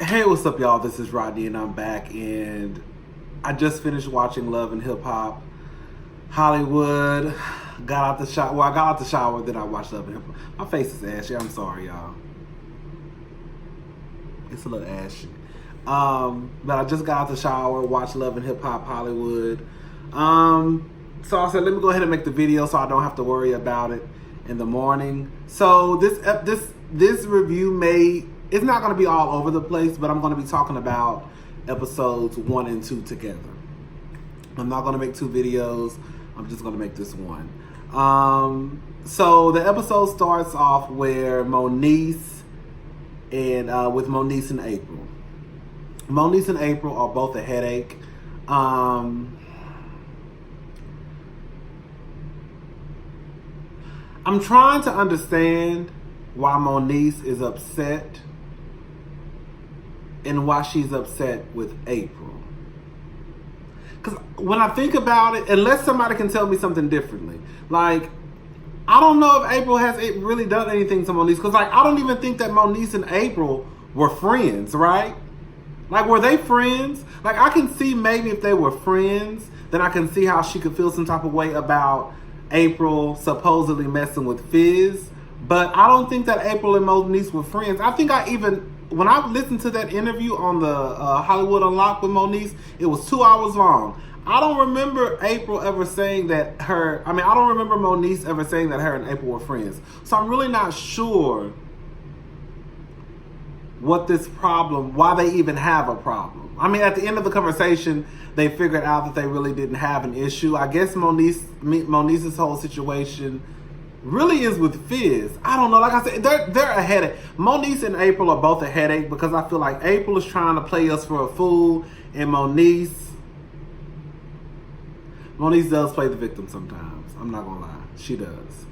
Hey, what's up, y'all? This is Rodney, and I'm back, and I just finished watching Love and Hip Hop Hollywood. Got out the shower. Well, I got out the shower, then I watched Love and Hip Hop. My face is ashy. I'm sorry, y'all. It's a little ashy. But I just got out the shower, watched Love and Hip Hop Hollywood. So I said, let me go ahead and make the video so I don't have to worry about it in the morning. So this review it's not going to be all over the place, but I'm going to be talking about episodes 1 and 2 together. I'm not going to make 2 videos. I'm just going to make this one. So the episode starts off where Moniece and with Moniece and April. Moniece and April are both a headache. I'm trying to understand why Moniece is upset and why she's upset with April. Because when I think about it, unless somebody can tell me something differently, like, I don't know if April has really done anything to Moniece. Because, like, I don't even think that Moniece and April were friends, right? Like, were they friends? Like, I can see maybe if they were friends, then I can see how she could feel some type of way about April supposedly messing with Fizz. But I don't think that April and Moniece were friends. I think when I listened to that interview on the Hollywood Unlocked with Moniece, it was 2 hours long. I don't remember April ever saying that I don't remember Moniece ever saying that her and April were friends. So I'm really not sure why they even have a problem. I mean, at the end of the conversation, they figured out that they really didn't have an issue. I guess Moniece's whole situation really is with Fizz. I don't know. Like I said, they're a headache. Moniece and April are both a headache because I feel like April is trying to play us for a fool, and Moniece does play the victim sometimes. I'm not gonna lie. She does.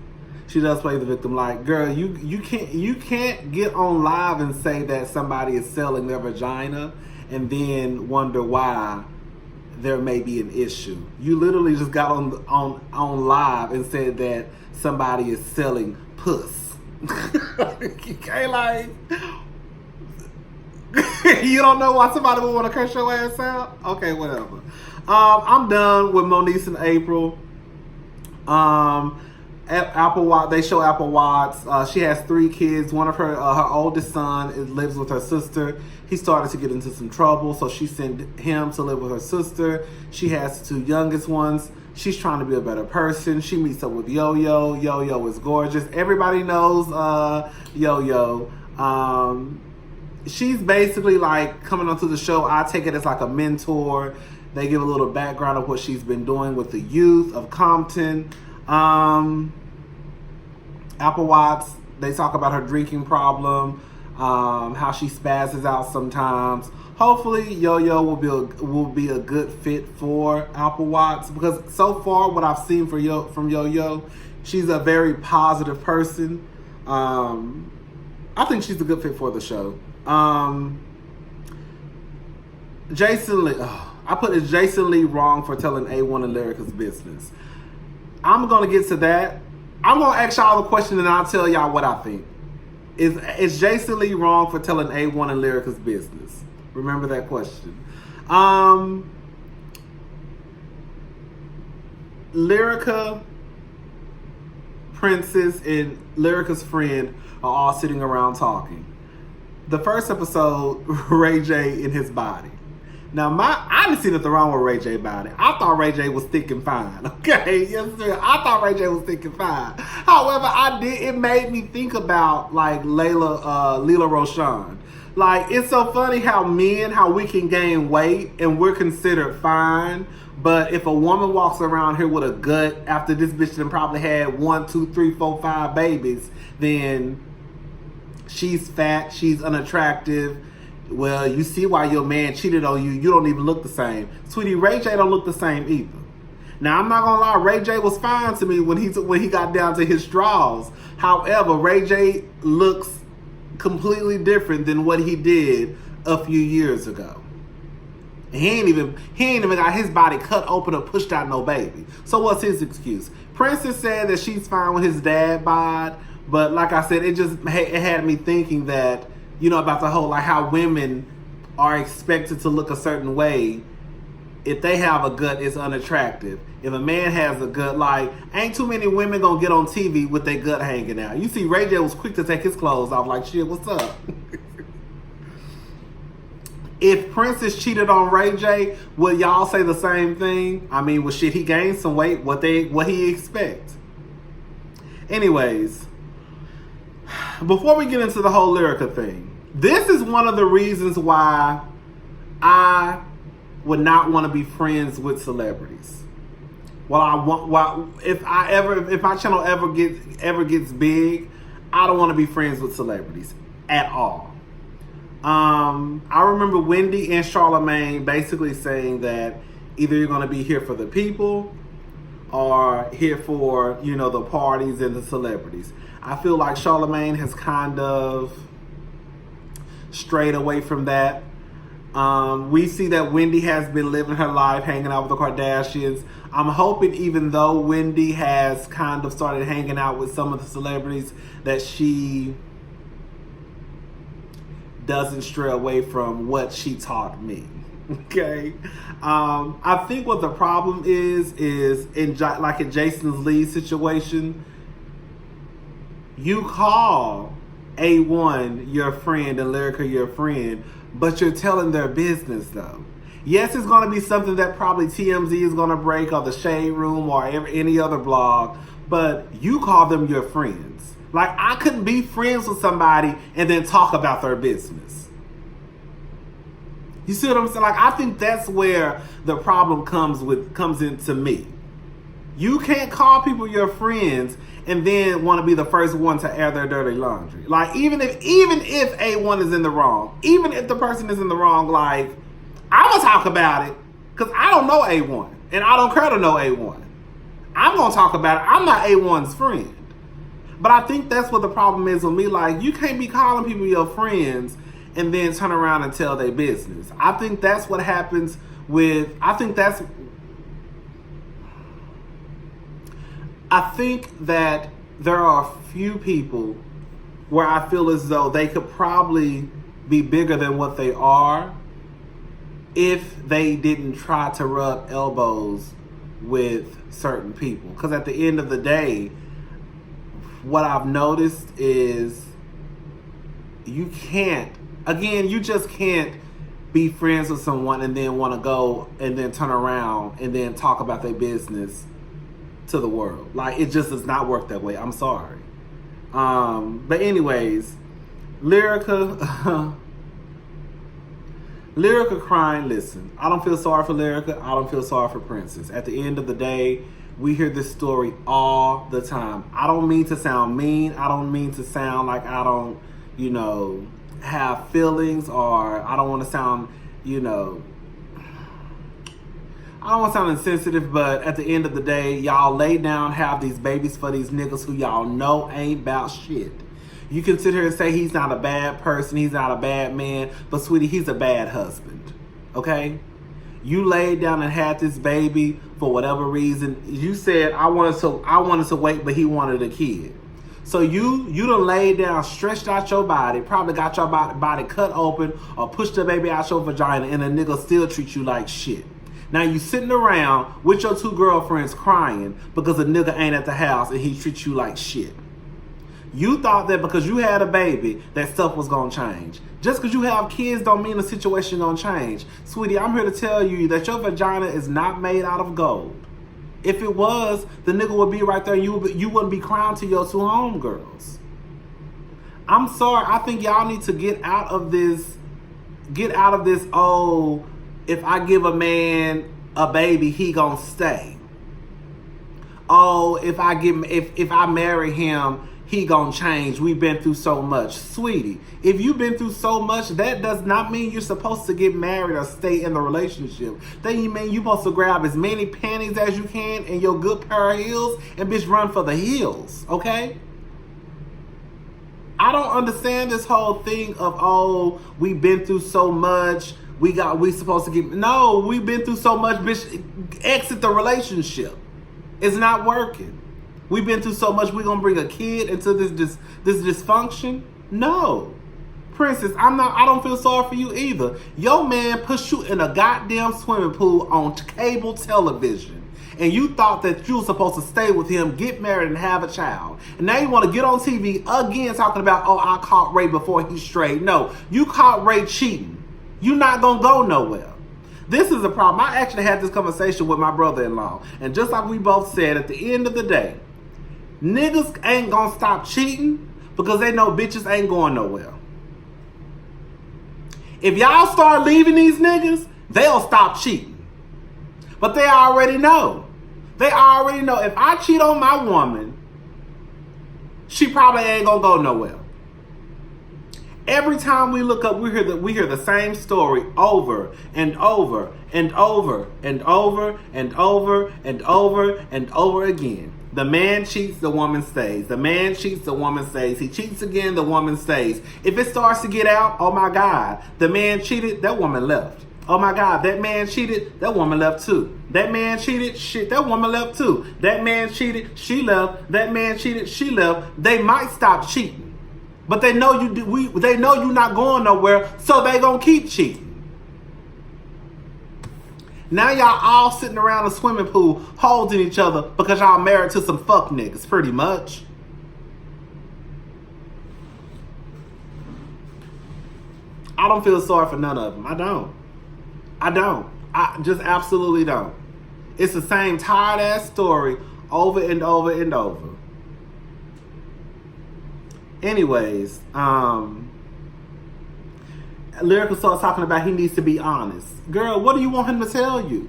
She does play the victim. Like, girl, you can't get on live and say that somebody is selling their vagina and then wonder why there may be an issue. You literally just got on live and said that somebody is selling puss. You can't, like, you don't know why somebody would want to curse your ass out? Okay, whatever. I'm done with Moniece and April. Apple Watts, they show Apple Watts. She has 3 kids. One of her oldest son lives with her sister. He started to get into some trouble, so she sent him to live with her sister. She has 2 youngest ones. She's trying to be a better person. She meets up with Yo-Yo. Yo-Yo is gorgeous. Everybody knows Yo-Yo. She's basically like coming onto the show. I take it as like a mentor. They give a little background of what she's been doing with the youth of Compton. Apple Watts, they talk about her drinking problem, how she spazzes out sometimes. Hopefully, Yo-Yo will be a good fit for Apple Watts, because so far what I've seen from Yo-Yo, she's a very positive person. I think she's a good fit for the show. Jason Lee, I put Jason Lee wrong for telling A1 and Lyrica's business. I'm gonna get to that. I'm gonna ask y'all a question and I'll tell y'all what I think. Is Jason Lee wrong for telling A1 and Lyrica's business? Remember that question. Lyrica, Princess, and Lyrica's friend are all sitting around talking. The first episode, Ray J in his body. Now, I didn't see nothing wrong with Ray J body. I thought Ray J was thick and fine. Okay, yes, sir. I thought Ray J was thick and fine. However, it made me think about like Lela Rochon. Like, it's so funny how we can gain weight and we're considered fine. But if a woman walks around here with a gut after this bitch then probably had 1, 2, 3, 4, 5 babies, then she's fat, she's unattractive. Well, you see why your man cheated on you. You don't even look the same. Sweetie, Ray J don't look the same either. Now, I'm not gonna lie, Ray J was fine to me when he got down to his straws. However, Ray J looks completely different than what he did a few years ago. He ain't even got his body cut open or pushed out no baby. So what's his excuse? Princess said that she's fine with his dad bod, but like I said, it had me thinking that, you know, about the whole, like, how women are expected to look a certain way. If they have a gut, it's unattractive. If a man has a gut, like, ain't too many women gonna get on TV with their gut hanging out. You see, Ray J was quick to take his clothes off, like, shit, what's up? If Princess cheated on Ray J, would y'all say the same thing? I mean, well, shit, he gained some weight. What he expect? Anyways, before we get into the whole Lyrica thing, this is one of the reasons why I would not want to be friends with celebrities. If my channel ever gets big, I don't want to be friends with celebrities at all. I remember Wendy and Charlamagne basically saying that either you're going to be here for the people or here for, the parties and the celebrities. I feel like Charlamagne has kind of strayed away from that. We see that Wendy has been living her life hanging out with the Kardashians. I'm hoping, even though Wendy has kind of started hanging out with some of the celebrities, that she doesn't stray away from what she taught me. Okay. I think what the problem is in Jason Lee's situation, you call A1 your friend and Lyrica your friend, but you're telling their business though. Yes, it's going to be something that probably TMZ is going to break, or the Shade Room, or any other blog, but you call them your friends. Like, I couldn't be friends with somebody and then talk about their business. You see what I'm saying? Like, I think that's where the problem comes into me. You can't call people your friends and then want to be the first one to air their dirty laundry. Like, even if A1 is in the wrong, even if the person is in the wrong, like, I'm going to talk about it because I don't know A1 and I don't care to know A1. I'm going to talk about it. I'm not A1's friend. But I think that's what the problem is with me. Like, you can't be calling people your friends and then turn around and tell their business. I think that's what happens with, I think that there are a few people where I feel as though they could probably be bigger than what they are if they didn't try to rub elbows with certain people. Because at the end of the day, what I've noticed is you just can't be friends with someone and then want to go and then turn around and then talk about their business to the world. Like, it just does not work that way. I'm sorry. But anyways, Lyrica crying. Listen, I don't feel sorry for Lyrica. I don't feel sorry for Princess. At the end of the day, we hear this story all the time. I don't mean to sound mean. I don't mean to sound like I don't, have feelings, or I don't want to sound, I don't want to sound insensitive, but at the end of the day, y'all lay down, have these babies for these niggas who y'all know ain't about shit. You can sit here and say he's not a bad person, he's not a bad man, but sweetie, he's a bad husband. Okay? You laid down and had this baby for whatever reason. You said I wanted to wait, but he wanted a kid. So you done laid down, stretched out your body, probably got your body cut open or pushed the baby out your vagina, and a nigga still treat you like shit. Now you sitting around with your two girlfriends crying because a nigga ain't at the house and he treats you like shit. You thought that because you had a baby that stuff was gonna change. Just because you have kids don't mean the situation gonna change. Sweetie, I'm here to tell you that your vagina is not made out of gold. If it was, the nigga would be right there. You wouldn't be crying to your two homegirls. I'm sorry. I think y'all need to get out of this. Oh, if I give a man a baby, he gonna stay. Oh, if I marry him, he gonna change. We've been through so much. Sweetie, if you've been through so much, that does not mean you're supposed to get married or stay in the relationship. That you mean you're supposed to grab as many panties as you can and your good pair of heels and bitch run for the hills, okay? I don't understand this whole thing of, oh, we've been through so much, we supposed to get, no, we've been through so much, bitch, exit the relationship. It's not working. We've been through so much, we're going to bring a kid into this dysfunction? No. Princess, I don't feel sorry for you either. Your man pushed you in a goddamn swimming pool on cable television. And you thought that you were supposed to stay with him, get married, and have a child. And now you want to get on TV again talking about, oh, I caught Ray before he strayed. No, you caught Ray cheating. You're not going to go nowhere. This is a problem. I actually had this conversation with my brother-in-law. And just like we both said, at the end of the day, niggas ain't going to stop cheating because they know bitches ain't going nowhere. If y'all start leaving these niggas, they'll stop cheating. But they already know. They already know if I cheat on my woman, she probably ain't gonna go nowhere. Every time we look up, we hear the same story over and over and over and over and over and over and over again. The man cheats, the woman stays. The man cheats, the woman stays. He cheats again, the woman stays. If it starts to get out, oh my God, the man cheated, that woman left. Oh my God, that man cheated, that woman left too. That man cheated, shit, that woman left too. That man cheated, she left. That man cheated, she left. They might stop cheating, but they know they know you're not going nowhere, so they gonna keep cheating. Now y'all all sitting around a swimming pool holding each other because y'all married to some fuck niggas, pretty much. I don't feel sorry for none of them. I don't. I just absolutely don't. It's the same tired ass story over and over and over. Anyways, Lyrical starts talking about he needs to be honest. Girl, what do you want him to tell you?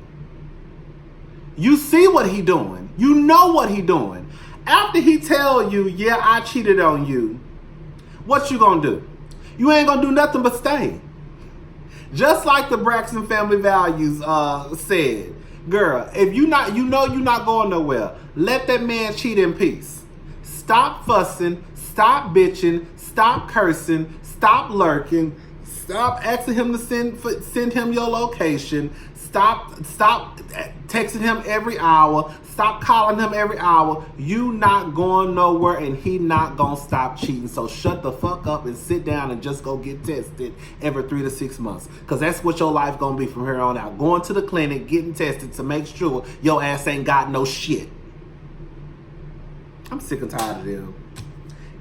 You see what he doing. You know what he doing. After he tell you, yeah, I cheated on you, what you gonna do? You ain't gonna do nothing but stay. Just like the Braxton Family Values said, girl, if you know you're not going nowhere, let that man cheat in peace. Stop fussing, stop bitching, stop cursing, stop lurking, stop asking him to send him your location, stop texting him every hour, stop calling him every hour. You not going nowhere and he not gonna stop cheating. So shut the fuck up and sit down and just go get tested every 3 to 6 months. Cause that's what your life gonna be from here on out. Going to the clinic, getting tested to make sure your ass ain't got no shit. I'm sick and tired of them.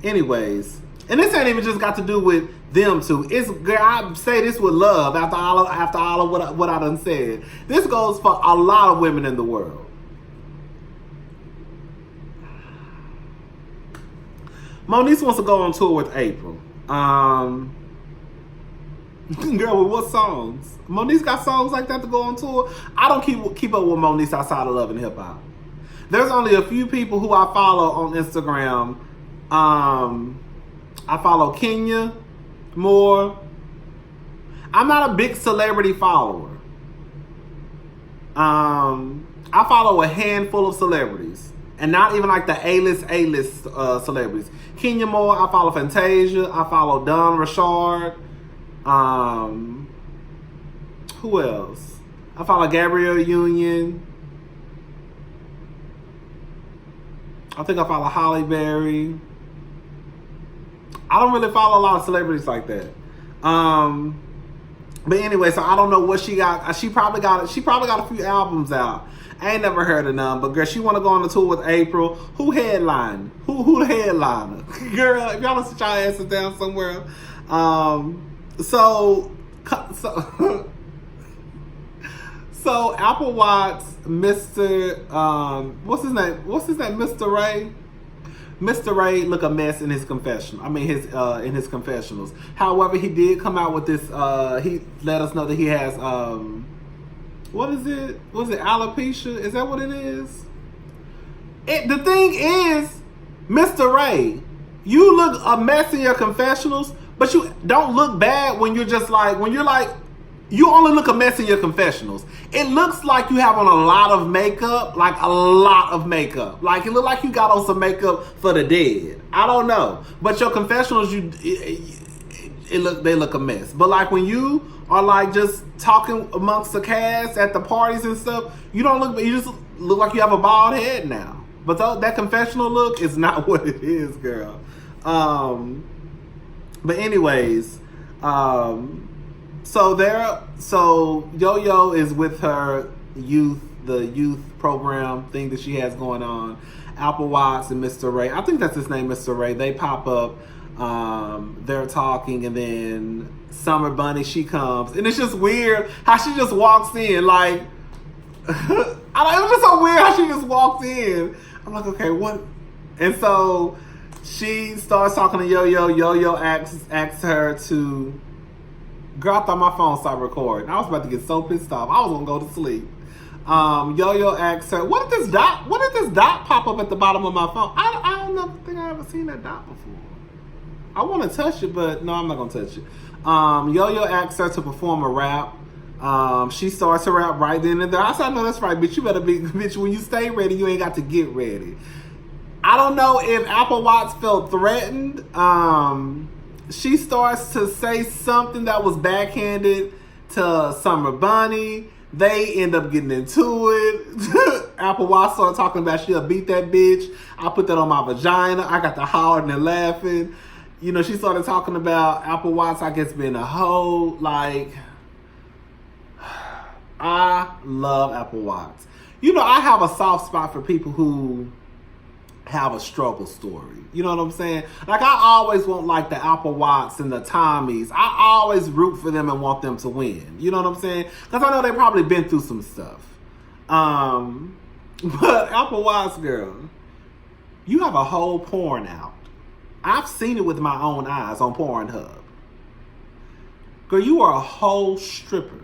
Anyways, and this ain't even just got to do with them two. It's, girl, I say this with love after all of what I done said. This goes for a lot of women in the world. Moniece wants to go on tour with April. Girl, with what songs? Moniece got songs like that to go on tour? I don't keep up with Moniece outside of Love and Hip Hop. There's only a few people who I follow on Instagram. I follow Kenya more. I'm not a big celebrity follower. I follow a handful of celebrities. And not even like the A-list celebrities. Kenya Moore, I follow Fantasia, I follow Don Richard. Who else? I follow Gabrielle Union. I think I follow Holly Berry. I don't really follow a lot of celebrities like that. But anyway, so I don't know what she got. She probably got a few albums out. I ain't never heard of none, but girl, she want to go on the tour with April. Who headline? Who the headliner? Girl, if y'all don't sit y'all asses down somewhere. So Apple Watts, Mr. What's his name? Mr. Ray. Mr. Ray look a mess in his confessional. In his confessionals. However, he did come out with this. He let us know that he has what is it? Was it alopecia? Is that what it is? The thing is, Mr. Ray, you look a mess in your confessionals, but you don't look bad when you're you only look a mess in your confessionals. It looks like you have on a lot of makeup, like a lot of makeup. Like it look like you got on some makeup for the dead. I don't know, but your confessionals, they look a mess. But like when you are like just talking amongst the cast at the parties and stuff, you just look like you have a bald head now. But that confessional look is not what it is, girl. But anyways. So Yo-Yo is with the youth program thing that she has going on. Apple Watts and Mr. Ray, I think that's his name, Mr. Ray, they pop up. They're talking, and then Summer Bunny, she comes, and it's just weird how she just walks in, like, it was just so weird how she just walked in. I'm like, okay, what? And so she starts talking to Yo-Yo. Yo-Yo asks her to, girl, I thought my phone stopped recording. I was about to get so pissed off. I was gonna go to sleep. Yo-Yo asks her, what did this dot pop up at the bottom of my phone? I don't think I ever seen that dot before. I want to touch it, but no, I'm not gonna touch it. Yo-Yo asks her to perform a rap. She starts to rap right then and there. I said, no, that's right, bitch. You better be, bitch, when you stay ready, you ain't got to get ready. I don't know if Apple Watts felt threatened. She starts to say something that was backhanded to Summer Bunny. They end up getting into it. Apple Watts started talking about she'll beat that bitch. I put that on my vagina. I got the hollering and laughing. You know, she started talking about Apple Watts, I guess, being a hoe. Like, I love Apple Watts. You know, I have a soft spot for people who have a struggle story. You know what I'm saying? Like, I always want, like, the Apple Watts and the Tommies. I always root for them and want them to win. You know what I'm saying? Because I know they've probably been through some stuff. But Apple Watts, girl, you have a whole porn out. I've seen it with my own eyes on Pornhub. Girl, you are a whole stripper.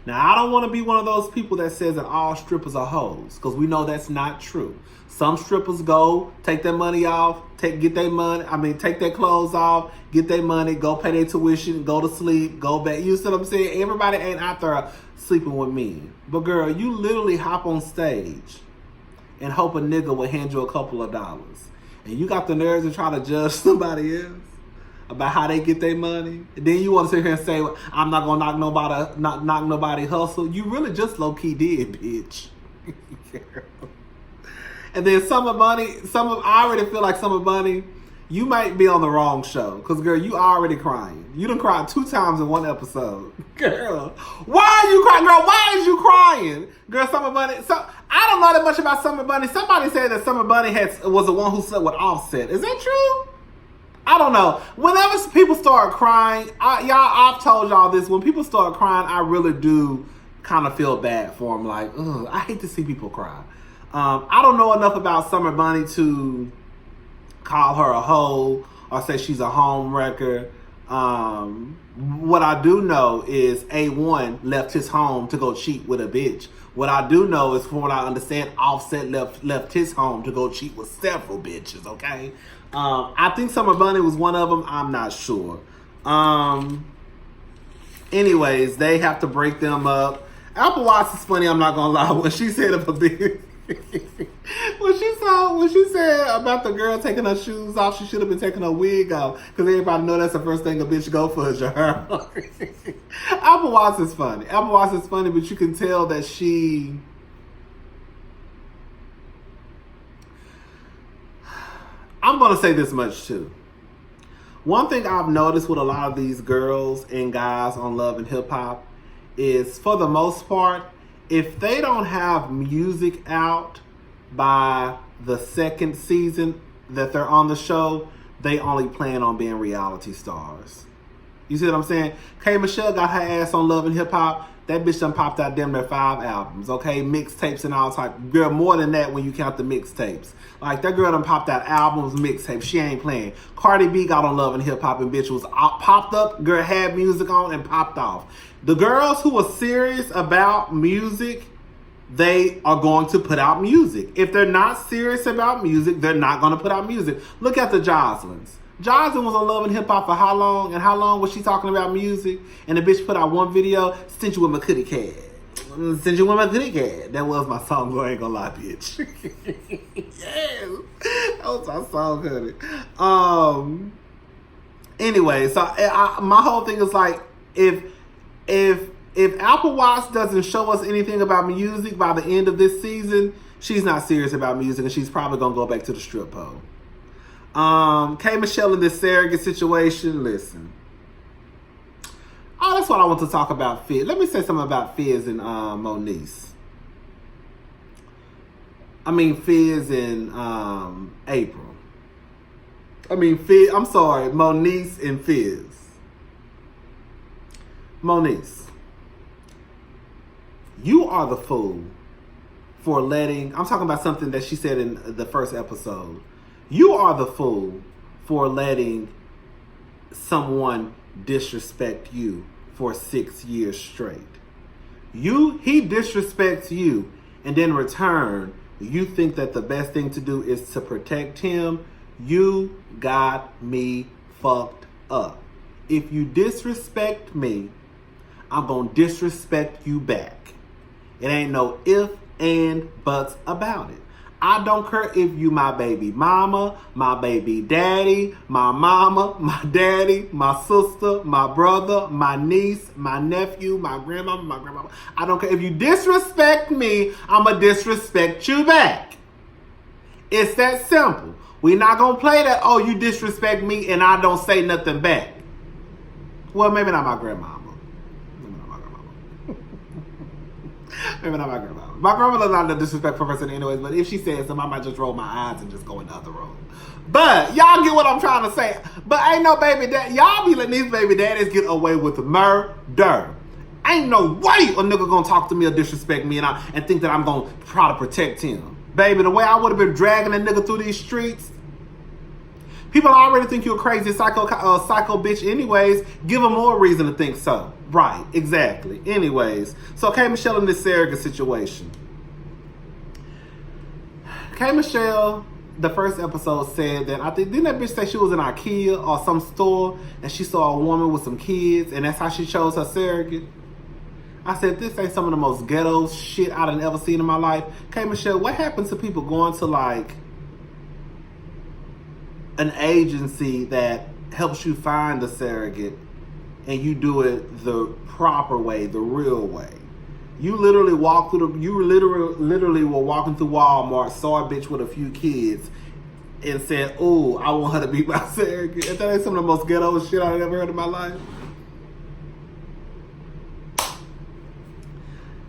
Now, I don't want to be one of those people that says that all strippers are hoes, because we know that's not true. Some strippers go, take their money off, take their clothes off, get their money, go pay their tuition, go to sleep, go back. You see what I'm saying? Everybody ain't out there sleeping with me. But girl, you literally hop on stage and hope a nigga will hand you a couple of dollars. And you got the nerves to try to judge somebody else about how they get their money. And then you want to sit here and say, well, I'm not gonna knock nobody hustle. You really just low key did, bitch. And then Summer Bunny, I already feel like Summer Bunny, you might be on the wrong show. Because, girl, you already crying. You done cried 2 times in one episode. Girl, why are you crying? Girl, why is you crying? Girl, Summer Bunny, I don't know that much about Summer Bunny. Somebody said that Summer Bunny was the one who slept with Offset. Is that true? I don't know. Whenever people start crying, I've told y'all this. When people start crying, I really do kind of feel bad for them. Like, ugh, I hate to see people cry. I don't know enough about Summer Bunny to call her a hoe or say she's a home wrecker. What I do know is A1 left his home to go cheat with a bitch. What I do know is, from what I understand, Offset left his home to go cheat with several bitches, okay? I think Summer Bunny was one of them. I'm not sure. Anyways, they have to break them up. Apple Watts is funny, I'm not gonna lie. When she said of a bitch, when she said about the girl taking her shoes off, she should have been taking her wig off, because everybody know that's the first thing a bitch go for is your hair. Apple Watts is funny. Apple Watts is funny, but you can tell that I'm going to say this much too. One thing I've noticed with a lot of these girls and guys on Love and Hip Hop is, for the most part, if they don't have music out by the second season that they're on the show, they only plan on being reality stars. You see what I'm saying? K. Michelle got her ass on Love and Hip Hop. That bitch done popped out damn near 5 albums, okay? Mixtapes and all type. Girl, more than that when you count the mixtapes. Like, that girl done popped out albums, mixtapes. She ain't playing. Cardi B got on Love and Hip Hop, and bitch was popped up. Girl had music on and popped off. The girls who are serious about music, they are going to put out music. If they're not serious about music, they're not going to put out music. Look at the Jocelyn's. Jocelyn was on Love and Hip Hop for how long? And how long was she talking about music? And the bitch put out one video, Sent You With My Kitty Cat. Sent You With My Kitty Cat. That was my song, I ain't gonna lie, bitch. Yes. That was my song, honey. Anyway, so my whole thing is like, if Apple Watts doesn't show us anything about music by the end of this season, she's not serious about music, and she's probably gonna go back to the strip pole. K. Michelle in this surrogate situation, listen. first one I want to talk about Fizz. Let me say something about Fizz and Moniece. I mean Fizz and April. I mean Fizz. I'm sorry, Moniece and Fizz. Moniece, you are the fool for letting. I'm talking about something that she said in the first episode. You are the fool for letting someone disrespect you for 6 years straight. He disrespects you, and in return, you think that the best thing to do is to protect him. You got me fucked up. If you disrespect me, I'm gonna disrespect you back. It ain't no if and buts about it. I don't care if you my baby mama, my baby daddy, my mama, my daddy, my sister, my brother, my niece, my nephew, my grandmama, my grandmama. I don't care. If you disrespect me, I'ma disrespect you back. It's that simple. We're not gonna play that, oh, you disrespect me and I don't say nothing back. Well, maybe not my grandmama. Maybe not my grandma. My grandmother's not a disrespectful person anyways, but if she says something, I might just roll my eyes and just go in the other room. But y'all get what I'm trying to say. But ain't no baby dad. Y'all be letting these baby daddies get away with murder. Ain't no way a nigga gonna talk to me or disrespect me and think that I'm gonna try to protect him. Baby, the way I would have been dragging a nigga through these streets, people already think you're a crazy psycho bitch anyways. Give them more reason to think so. Right, exactly. Anyways, so K. Michelle in this surrogate situation. K. Michelle, the first episode said that, I think, didn't that bitch say she was in IKEA or some store and she saw a woman with some kids and that's how she chose her surrogate? I said, this ain't some of the most ghetto shit I done ever seen in my life. K. Michelle, what happens to people going to like an agency that helps you find a surrogate and you do it the proper way, the real way? You literally walk through you literally were walking through Walmart, saw a bitch with a few kids and said, oh, I want her to be my surrogate. And that ain't some of the most ghetto shit I've ever heard in my life.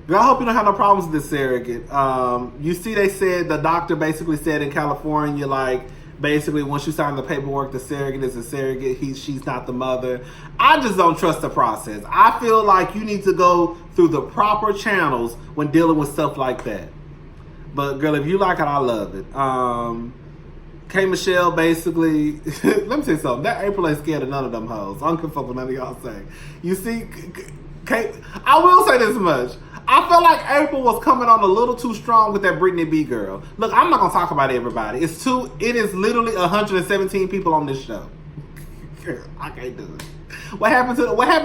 Girl, I hope you don't have no problems with this surrogate. You see, they said, the doctor basically said in California, like, basically, once you sign the paperwork, the surrogate is a surrogate. She's not the mother. I just don't trust the process. I feel like you need to go through the proper channels when dealing with stuff like that. But girl, if you like it, I love it. K. Michelle basically, let me say something. That April ain't scared of none of them hoes. I don't give a fuck what none of y'all say. You see, I will say this much. I felt like April was coming on a little too strong with that Brittany B girl. Look, I'm not gonna talk about everybody. It is literally 117 people on this show. I can't do it. What happened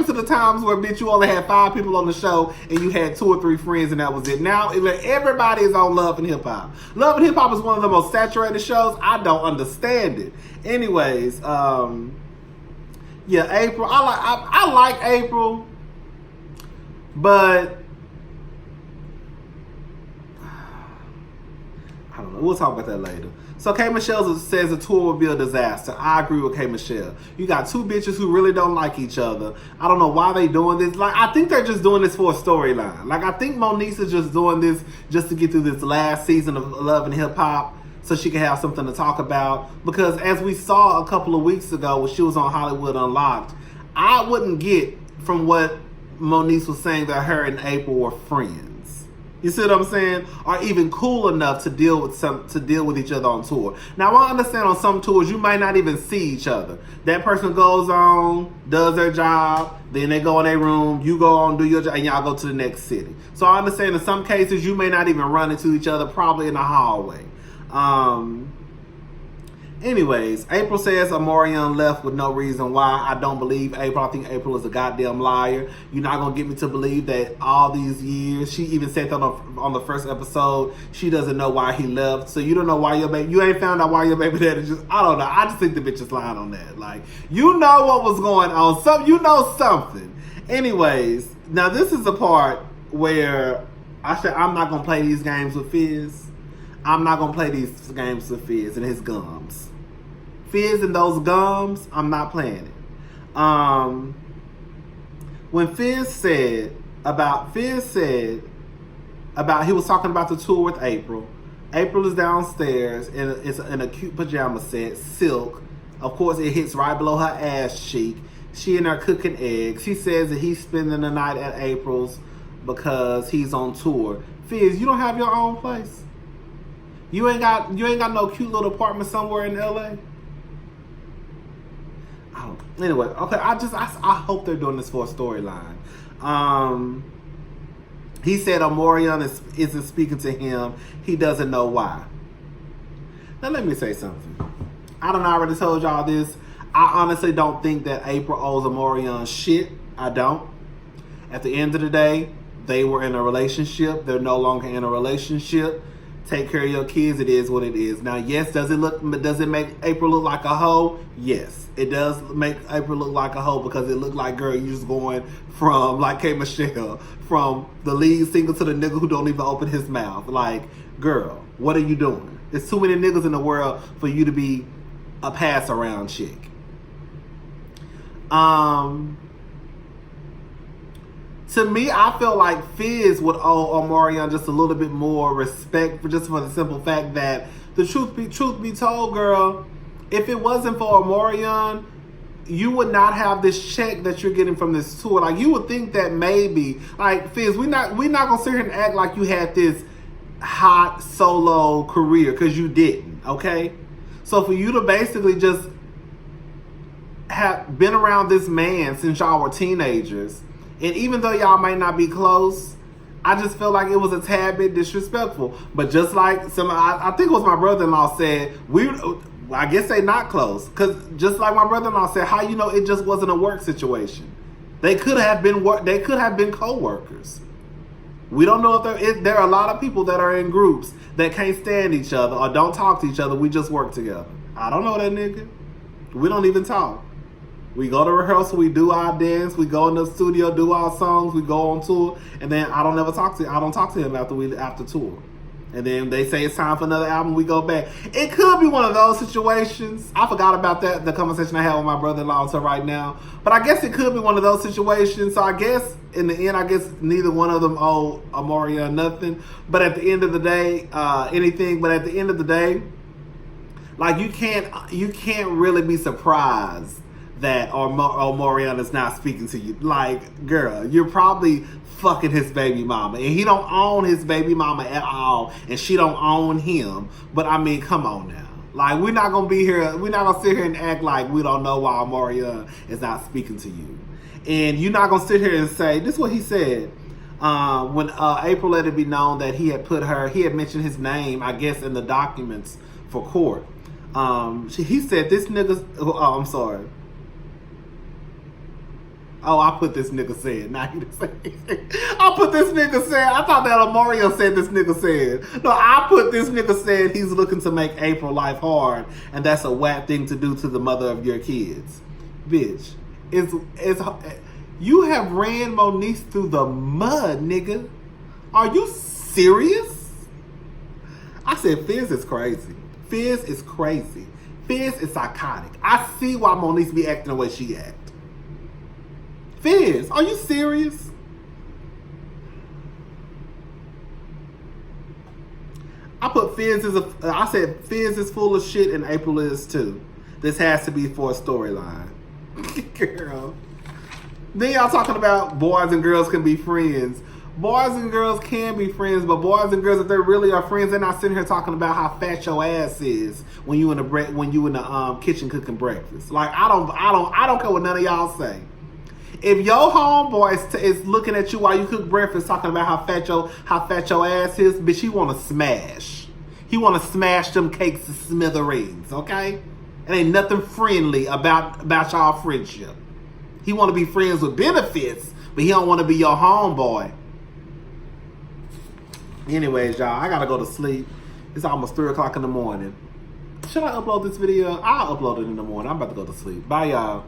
to the times where, bitch, you only had 5 people on the show and you had 2 or 3 friends and that was it? Now everybody is on Love and Hip Hop. Love and Hip Hop is one of the most saturated shows. I don't understand it. Anyways, yeah, April. I like April, but I don't know. We'll talk about that later. So K. Michelle says the tour will be a disaster. I agree with K. Michelle. You got 2 bitches who really don't like each other. I don't know why they doing this. Like, I think they're just doing this for a storyline. Like, I think Moniece is just doing this just to get through this last season of Love and Hip Hop so she can have something to talk about. Because as we saw a couple of weeks ago when she was on Hollywood Unlocked, I wouldn't get from what Moniece was saying that her and April were friends. You see what I'm saying? Or even cool enough to deal with each other on tour. Now, I understand on some tours you might not even see each other. That person goes on, does their job, then they go in their room, you go on, do your job, and y'all go to the next city. So I understand in some cases you may not even run into each other, probably in the hallway. Anyways, April says Amorian left with no reason why. I don't believe April. I think April is a goddamn liar. You're not going to get me to believe that all these years, she even said that on the first episode, she doesn't know why he left. So you don't know why you ain't found out why your baby daddy just, I don't know. I just think the bitch is lying on that. Like, you know what was going on. You know something. Anyways, now this is the part where I said I'm not going to play these games with Fizz. I'm not going to play these games with Fizz and his gums. Fizz and those gums, I'm not playing it. when Fizz said about he was talking about the tour with April. April is downstairs in a cute pajama set, silk. Of course, it hits right below her ass cheek. She in there cooking eggs. He says that he's spending the night at April's because he's on tour. Fizz, you don't have your own place. You ain't got no cute little apartment somewhere in LA. Anyway, okay. I hope they're doing this for a storyline. He said Omarion isn't speaking to him. He doesn't know why. Now let me say something. I done already told y'all this. I honestly don't think that April owes Omarion shit. I don't. At the end of the day, they were in a relationship. They're no longer in a relationship. Take care of your kids. It is what it is. Now, yes, does it make April look like a hoe? Yes, it does make April look like a hoe because it looked like, girl, you just going from, like K. Michelle, from the lead single to the nigga who don't even open his mouth. Like, girl, what are you doing? There's too many niggas in the world for you to be a pass around chick. To me, I feel like Fizz would owe Omarion just a little bit more respect for the simple fact that the truth be told, girl, if it wasn't for Omarion, you would not have this check that you're getting from this tour. Like, you would think that maybe, like, Fizz, we're not gonna sit here and act like you had this hot solo career, because you didn't, okay? So for you to basically just have been around this man since y'all were teenagers, and even though y'all might not be close, I just feel like it was a tad bit disrespectful. But just like I think it was my brother-in-law said, I guess they not close. Because just like my brother-in-law said, how you know it just wasn't a work situation? They could have been co-workers. We don't know if there are a lot of people that are in groups that can't stand each other or don't talk to each other. We just work together. I don't know that nigga. We don't even talk. We go to rehearsal, we do our dance, we go in the studio, do our songs, we go on tour, and then I don't talk to him after tour. And then they say it's time for another album, we go back. It could be one of those situations. I forgot about the conversation I had with my brother-in-law until right now. But I guess it could be one of those situations. So I guess in the end, neither one of them owe Omarion nothing. But at the end of the day, like, you can't really be surprised that Omarion is not speaking to you. Like, girl, you're probably fucking his baby mama, and he don't own his baby mama at all, and she don't own him. But I mean, come on now. Like, we're not gonna sit here and act like we don't know why Omarion is not speaking to you. And you're not gonna sit here and say, this is what he said. When April let it be known that he had mentioned his name, I guess, in the documents for court. He said, this nigga's, I'm sorry. Oh, I put this nigga said. Now he didn't say anything. I put this nigga said. I thought that Omarion said this nigga said. No, I put this nigga said he's looking to make April life hard, and that's a whack thing to do to the mother of your kids. Bitch, you have ran Moniece through the mud, nigga. Are you serious? I said Fizz is crazy. Fizz is crazy. Fizz is psychotic. I see why Moniece be acting the way she act. Fizz, are you serious? I said Fizz is full of shit and April is too. This has to be for a storyline. Girl. Then y'all talking about boys and girls can be friends. Boys and girls can be friends, but boys and girls, if they really are friends, they're not sitting here talking about how fat your ass is when you in the kitchen cooking breakfast. Like, I don't care what none of y'all say. If your homeboy is looking at you while you cook breakfast talking about how fat your ass is, bitch, he want to smash. He want to smash them cakes to smithereens, okay? It ain't nothing friendly about y'all friendship. He want to be friends with benefits, but he don't want to be your homeboy. Anyways, y'all, I gotta go to sleep. It's almost 3 o'clock in the morning. Should I upload this video? I'll upload it in the morning. I'm about to go to sleep. Bye, y'all.